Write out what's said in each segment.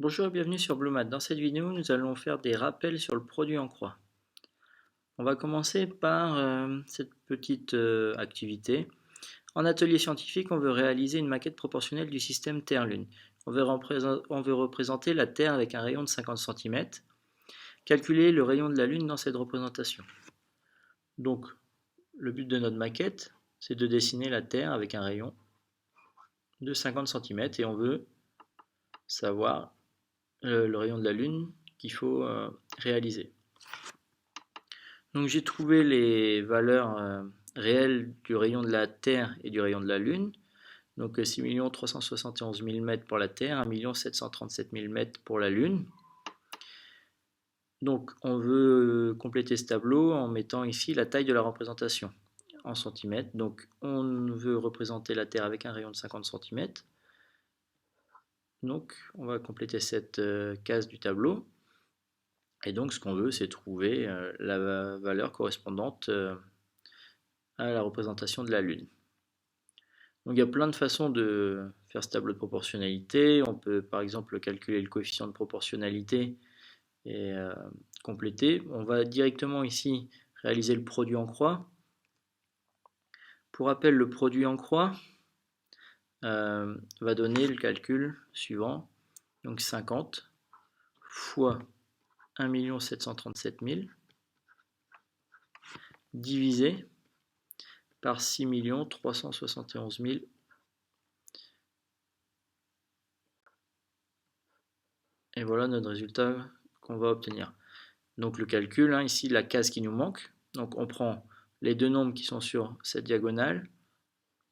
Bonjour et bienvenue sur Blue-Math. Dans cette vidéo, nous allons faire des rappels sur le produit en croix. On va commencer par cette petite activité. En atelier scientifique, on veut réaliser une maquette proportionnelle du système Terre-Lune. On veut représenter la Terre avec un rayon de 50 cm. Calculer le rayon de la Lune dans cette représentation. Donc, le but de notre maquette, c'est de dessiner la Terre avec un rayon de 50 cm et on veut savoir le rayon de la Lune qu'il faut réaliser. Donc j'ai trouvé les valeurs réelles du rayon de la Terre et du rayon de la Lune. Donc 6 371 000 mètres pour la Terre, 1 737 000 mètres pour la Lune. Donc on veut compléter ce tableau en mettant ici la taille de la représentation en centimètres. Donc on veut représenter la Terre avec un rayon de 50 cm. Donc on va compléter cette case du tableau. Et donc ce qu'on veut, c'est trouver la valeur correspondante à la représentation de la Lune. Donc il y a plein de façons de faire ce tableau de proportionnalité. On peut par exemple calculer le coefficient de proportionnalité et compléter. On va directement ici réaliser le produit en croix. Pour rappel, le produit en croix va donner le calcul suivant. Donc 50 fois 1 737 000 divisé par 6 371 000 et voilà notre résultat qu'on va obtenir. Donc le calcul, ici la case qui nous manque, donc on prend les deux nombres qui sont sur cette diagonale,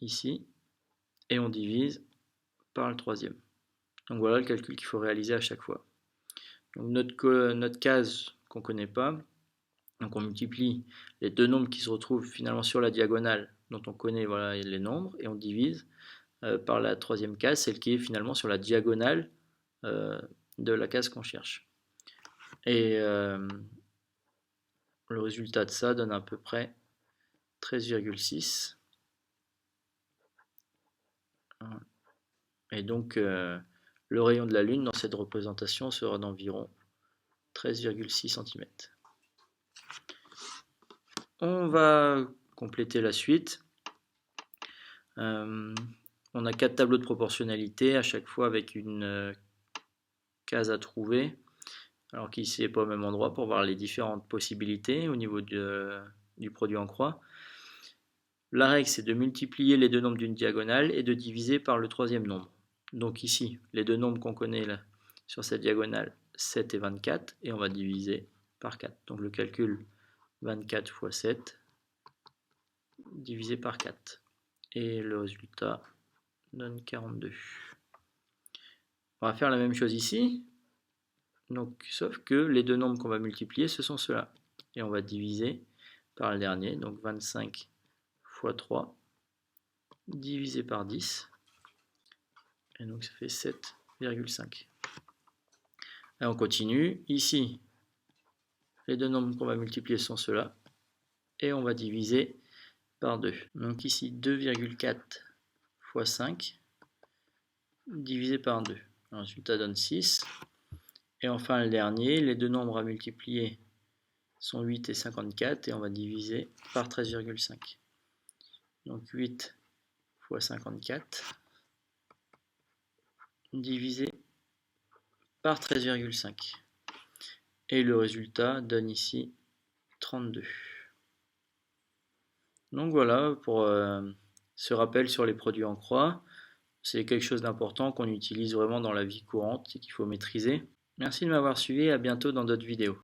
ici, et on divise par le troisième. Donc voilà le calcul qu'il faut réaliser à chaque fois. Donc notre case qu'on ne connaît pas, donc on multiplie les deux nombres qui se retrouvent finalement sur la diagonale, dont on connaît voilà, les nombres, et on divise par la troisième case, celle qui est finalement sur la diagonale de la case qu'on cherche. Et le résultat de ça donne à peu près 13,6. Et donc le rayon de la Lune dans cette représentation sera d'environ 13,6 cm. On va compléter la suite. On a 4 tableaux de proportionnalité, à chaque fois avec une case à trouver. Alors qu'ici n'est pas au même endroit pour voir les différentes possibilités au niveau du produit en croix. La règle, c'est de multiplier les deux nombres d'une diagonale et de diviser par le troisième nombre. Donc ici, les deux nombres qu'on connaît là, sur cette diagonale, 7 et 24, et on va diviser par 4. Donc le calcul 24 fois 7 divisé par 4. Et le résultat donne 42. On va faire la même chose ici, donc, sauf que les deux nombres qu'on va multiplier, ce sont ceux-là. Et on va diviser par le dernier, donc 25 fois 3 divisé par 10. Et donc ça fait 7,5. Et on continue. Ici, les deux nombres qu'on va multiplier sont ceux-là. Et on va diviser par 2. Donc ici, 2,4 fois 5 divisé par 2. Le résultat donne 6. Et enfin le dernier, les deux nombres à multiplier sont 8 et 54. Et on va diviser par 13,5. Donc 8 fois 54 divisé par 13,5. Et le résultat donne ici 32. Donc voilà pour ce rappel sur les produits en croix. C'est quelque chose d'important qu'on utilise vraiment dans la vie courante et qu'il faut maîtriser. Merci de m'avoir suivi et à bientôt dans d'autres vidéos.